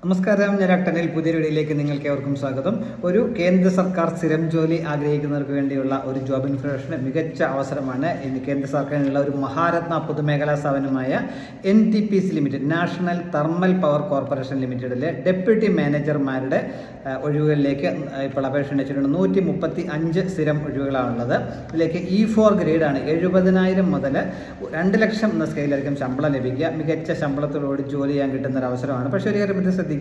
നമസ്കാരം, ഞാൻ അട്ടനിൽ പുതിയ വീഡിയോയിലേക്ക് നിങ്ങൾക്ക് ഏവർക്കും സ്വാഗതം. ഒരു കേന്ദ്ര സർക്കാർ സ്ഥിരം ജോലി ആഗ്രഹിക്കുന്നവർക്ക് വേണ്ടിയുള്ള ഒരു ജോബ് ഇൻഫർമേഷന് മികച്ച അവസരമാണ്. കേന്ദ്ര സർക്കാരിനുള്ള ഒരു മഹാരത്ന പൊതുമേഖലാ സ്ഥാപനമായ NTPC limited, national thermal power corporation ലിമിറ്റഡിലെ ഡെപ്യൂട്ടി മാനേജർമാരുടെ ഒഴിവുകളിലേക്ക് ഇപ്പോൾ അപേക്ഷ ക്ഷണിച്ചിട്ടുണ്ട്. 135 സ്ഥിരം ഒഴിവുകളാണുള്ളത്. ഇതിലേക്ക് E4 ഗ്രേഡാണ്. 70,000 മുതൽ 2 ലക്ഷം എന്ന സ്കെയിലായിരിക്കും ശമ്പളം ലഭിക്കുക. മികച്ച ശമ്പളത്തോടുകൂടി ജോലി ചെയ്യാൻ കിട്ടുന്ന ഒരു അവസരമാണ്. പക്ഷേ ഒരു കാര്യം ശ്രദ്ധിക്കുക,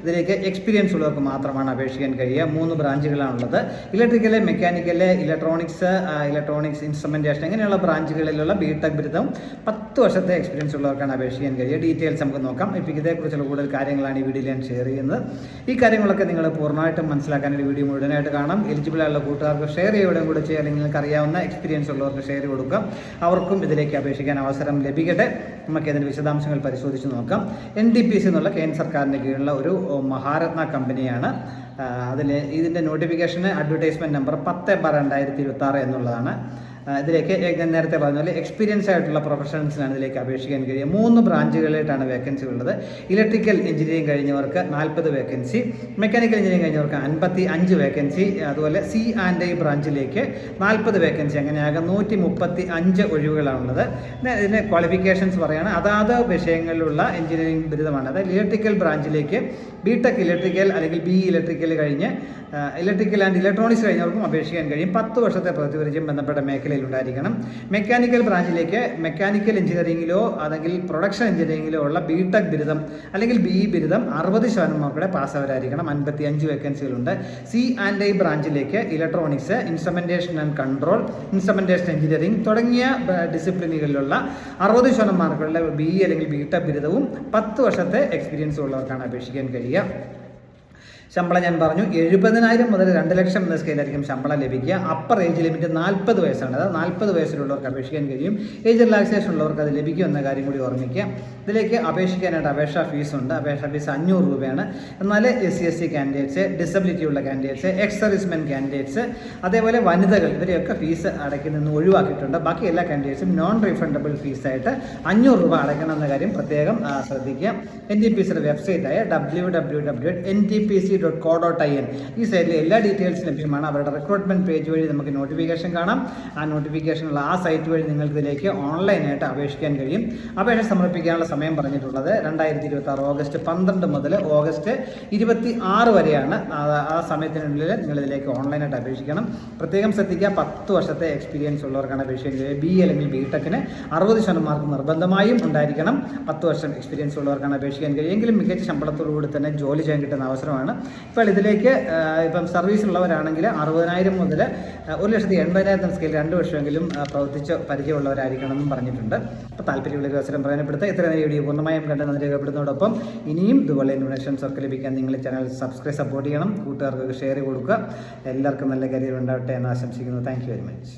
ഇതിലേക്ക് എക്സ്പീരിയൻസ് ഉള്ളവർക്ക് മാത്രമാണ് അപേക്ഷിക്കാൻ കഴിയുക. 3 ബ്രാഞ്ചുകളാണുള്ളത്. ഇലക്ട്രിക്കൽ, മെക്കാനിക്കൽ, ഇലക്ട്രോണിക്സ് ഇൻസ്ട്രുമെന്റേഷൻ ഇങ്ങനെയുള്ള ബ്രാഞ്ചുകളിലുള്ള BTech ബിരുദം 10 വർഷത്തെ എക്സ്പീരിയൻസ് ഉള്ളവർക്കാണ് അപേക്ഷിക്കാൻ കഴിയുക. ഡീറ്റെയിൽസ് നമുക്ക് നോക്കാം. ഇപ്പോൾ ഇതേക്കുറിച്ചുള്ള കൂടുതൽ കാര്യങ്ങളാണ് ഈ വീഡിയോയിൽ ഞാൻ ഷെയർ ചെയ്യുന്നത്. ഈ കാര്യങ്ങളൊക്കെ നിങ്ങൾ പൂർണ്ണമായിട്ടും മനസ്സിലാക്കാൻ ഒരു വീഡിയോ മുഴുവനായിട്ട് കാണാം. എലിജിബിൾ ആയുള്ള കൂട്ടുകാർക്ക് ഷെയർ ചെയ്യുകയും കൂടെ ചെയ്യുക. അല്ലെങ്കിൽ നിങ്ങൾക്ക് അറിയാവുന്ന എക്സ്പീരിയൻസ് ഉള്ളവർക്ക് ഷെയർ കൊടുക്കുക. അവർക്കും ഇതിലേക്ക് അപേക്ഷിക്കാൻ അവസരം ലഭിക്കട്ടെ. നമുക്ക് ഇതിൻ്റെ വിശദാംശങ്ങൾ പരിശോധിച്ച് നോക്കാം. NTPC എന്നുള്ള കേന്ദ്ര സർക്കാരിൻ്റെ കീഴിലുള്ള ഒരു മഹാരത്ന കമ്പനിയാണ്. ഇതിൻ്റെ നോട്ടിഫിക്കേഷന് അഡ്വർടൈസ്മെൻറ്റ് നമ്പർ 10/2026 എന്നുള്ളതാണ്. ഇതിലേക്ക് ഞാൻ നേരത്തെ പറഞ്ഞ പോലെ എക്സ്പീരിയൻസ് ആയിട്ടുള്ള പ്രൊഫഷണൽസിനാണ് ഇതിലേക്ക് അപേക്ഷിക്കാൻ കഴിയുക. 3 ബ്രാഞ്ചുകളിലായിട്ടാണ് വേക്കൻസി ഉള്ളത്. ഇലക്ട്രിക്കൽ എഞ്ചിനീയറിംഗ് കഴിഞ്ഞവർക്ക് 40 വേക്കൻസി, മെക്കാനിക്കൽ എഞ്ചിനീയറിംഗ് കഴിഞ്ഞവർക്ക് 55 വേക്കൻസി, അതുപോലെ C&I ബ്രാഞ്ചിലേക്ക് 40 വേക്കൻസി, അങ്ങനെയാകെ 135 ഒഴിവുകളാണുള്ളത്. ഇതിന് ക്വാളിഫിക്കേഷൻസ് പറയുകയാണ് അതാത് വിഷയങ്ങളിലുള്ള എഞ്ചിനീയറിംഗ് ബിരുദമാണ്. അതായത് ഇലക്ട്രിക്കൽ ബ്രാഞ്ചിലേക്ക് BTech ഇലക്ട്രിക്കൽ അല്ലെങ്കിൽ BE ഇലക്ട്രിക്കൽ കഴിഞ്ഞ് ഇലക്ട്രിക്കൽ ആൻഡ് ഇലക്ട്രോണിക്സ് കഴിഞ്ഞവർക്കും അപേക്ഷിക്കാൻ കഴിയും. 10 വർഷത്തെ പ്രതിപരിചയം ബന്ധപ്പെട്ട മേഖലയിൽ ഉണ്ടായിരിക്കണം. മെക്കാനിക്കൽ ബ്രാഞ്ചിലേക്ക് മെക്കാനിക്കൽ എഞ്ചിനീയറിംഗിലോ അല്ലെങ്കിൽ പ്രൊഡക്ഷൻ എഞ്ചിനീയറിംഗിലോ ഉള്ള BTech ബിരുദം അല്ലെങ്കിൽ BE ബിരുദം 60% മാർക്കോടെ പാസ്സാവരായിരിക്കണം. 55 വേക്കൻസികളുണ്ട്. C&I ബ്രാഞ്ചിലേക്ക് electronics, instrumentation and control, instrumentation engineering തുടങ്ങിയ ഡിസിപ്ലിനുകളിലുള്ള 60% മാർക്കുകളുടെ BE അല്ലെങ്കിൽ BTech ബിരുദവും 10 വർഷത്തെ എക്സ്പീരിയൻസ് ഉള്ളവർക്കാണ് അപേക്ഷിക്കാൻ കഴിയുക. ശമ്പളം ഞാൻ പറഞ്ഞു, 70,000 മുതൽ 2 ലക്ഷം എന്ന സ്കെയിലായിരിക്കും ശമ്പളം ലഭിക്കുക. അപ്പർ ഏജ് ലിമിറ്റ് 40 വയസ്സാണ്. അതായത് 40 വയസ്സിലുള്ളവർക്ക് അപേക്ഷിക്കാൻ കഴിയും. ഏജ് റിലാക്സേഷൻ ഉള്ളവർക്ക് അത് ലഭിക്കും എന്ന കാര്യം കൂടി ഓർമ്മിക്കുക. ഇതിലേക്ക് അപേക്ഷിക്കാനായിട്ട് അപേക്ഷാ ഫീസുണ്ട്. അപേക്ഷാ ഫീസ് 500 രൂപയാണ്. എന്നാൽ SC/ST കാൻഡിഡേറ്റ്സ്, ഡിസബിലിറ്റി ഉള്ള കാൻഡിഡേറ്റ്സ്, എക്സ് സർവീസ്മെൻ കാൻഡിഡേറ്റ്സ്, അതേപോലെ വനിതകൾ, ഇവരെയൊക്കെ ഫീസ് അടയ്ക്കുന്നതിന് ഒഴിവാക്കിയിട്ടുണ്ട്. ബാക്കി എല്ലാ കാൻഡിഡേറ്റ്സും നോൺ റീഫണ്ടബിൾ ഫീസായിട്ട് 500 രൂപ അടയ്ക്കണം എന്ന കാര്യം പ്രത്യേകം ശ്രദ്ധിക്കുക. NTPCയുടെ വെബ്സൈറ്റായ www.ntpc.co.in ഈ സൈറ്റിൽ എല്ലാ ഡീറ്റെയിൽസും ലഭ്യമാണ്. അവരുടെ റിക്രൂട്ട്മെന്റ് പേജ് വഴി നമുക്ക് നോട്ടിഫിക്കേഷൻ കാണാം. ആ നോട്ടിഫിക്കേഷനുള്ള ആ സൈറ്റ് വഴി നിങ്ങൾക്ക് ഇതിലേക്ക് ഓൺലൈനായിട്ട് അപേക്ഷിക്കാൻ കഴിയും. അപേക്ഷ സമർപ്പിക്കാനുള്ള സമയം പറഞ്ഞിട്ടുള്ളത് 2026 ഓഗസ്റ്റ് 12 മുതൽ ഓഗസ്റ്റ് 26 വരെയാണ്. ആ സമയത്തിനുള്ളിൽ നിങ്ങൾ ഇതിലേക്ക് ഓൺലൈനായിട്ട് അപേക്ഷിക്കണം. പ്രത്യേകം ശ്രദ്ധിക്കുക, 10 വർഷത്തെ എക്സ്പീരിയൻസ് ഉള്ളവർക്കാണ് അപേക്ഷിക്കാൻ കഴിയുക. BE അല്ലെങ്കിൽ BTechന് 60% മാർക്ക് നിർബന്ധമായും ഉണ്ടായിരിക്കണം. 10 വർഷം എക്സ്പീരിയൻസ് ഉള്ളവർക്കാണ് അപേക്ഷിക്കാൻ കഴിയുമെങ്കിലും മികച്ച ശമ്പളത്തോടുകൂടി തന്നെ ജോലി ചെയ്യാൻ കിട്ടുന്ന അവസരമാണ്. ഇപ്പോൾ ഇതിലേക്ക് സർവീസ് ഉള്ളവരാണെങ്കിൽ 60,000 മുതൽ 1,80,000 സ്കെയിൽ 2 വർഷമെങ്കിലും പ്രവർത്തിച്ച് പരിചയമുള്ളവരായിരിക്കണം എന്നും പറഞ്ഞിട്ടുണ്ട്. അപ്പോൾ താല്പര്യമുള്ള അവസരം പ്രയോജനപ്പെടുത്തുക. ഇത്രയും വീഡിയോ പൂർണ്ണമായും കണ്ടെന്ന് രേഖപ്പെടുത്തുന്നതോടൊപ്പം ഇനിയും ഇതുപോലെ ഇൻഫർമേഷൻസ് ഒക്കെ ലഭിക്കാൻ നിങ്ങൾ ചാനൽ സപ്പോർട്ട് ചെയ്യണം. കൂട്ടുകാർക്ക് ഷെയർ കൊടുക്കുക. എല്ലാവർക്കും നല്ല കരിയർ ഉണ്ടാവട്ടെ എന്ന് ആശംസിക്കുന്നു. Thank you very much.